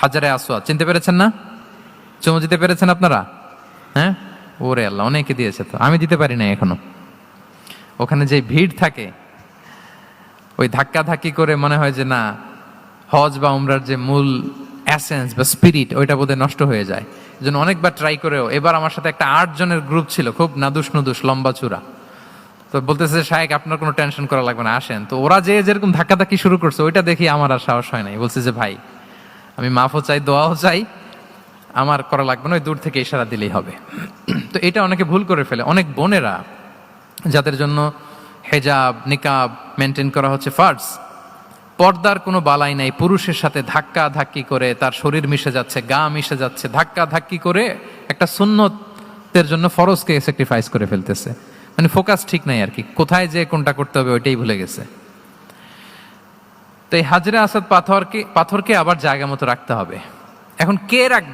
হাজারে আসওয়াদ চিনতে পেরেছেন না? চুমু দিতে পেরেছেন আপনারা? হ্যাঁ, ওরে আল্লাহ, অনেকে দিয়েছে, তো আমি দিতে পারি না এখনো। ওখানে যে ভিড় থাকে, ওই ধাক্কা ধাক্কি করে মনে হয় যে না, হজ বা উমরার যে মূল অ্যাসেন্স বা স্পিরিট ওইটা বোধহয় নষ্ট হয়ে যায়। এই জন্য অনেকবার ট্রাই করেও, এবার আমার সাথে একটা 8 জনের গ্রুপ ছিল, খুব নাদুস নুদুস লম্বা চূড়া। তো বলতেছে শায়েক আপনার কোনো টেনশন করা লাগবে না, আসেন। তো ওরা যে যেরকম ধাক্কাধাক্কি শুরু করছে ওইটা দেখি আমার আর সাহস হয় নাই। বলছে যে ভাই, আমি মাফও চাই, দোয়াও চাই, আমার করা লাগবে না, ওই দূর থেকে ইশারা দিলেই হবে। তো এটা অনেকে ভুল করে ফেলে। অনেক বোনেরা যাদের জন্য হেজাব নিকাব মেনটেন করা হচ্ছে ফার্জ, পর্দার কোনো বালাই নাই, পুরুষের সাথে ধাক্কা ধাক্কি করে তার শরীর মিশে যাচ্ছে, গা মিশে যাচ্ছে, ধাক্কা ধাক্কি করে একটা সুন্নতের জন্য ফরজকে স্যাক্রিফাইস করে ফেলতেছে। মানে ফোকাস ঠিক নাই আর কি, কোথায় যে কোনটা করতে হবে ওইটাই ভুলে গেছে। তো এই হাজরে আসাদ পাথরকে আবার জায়গা মতো রাখতে হবে। এখন কে রাখবে?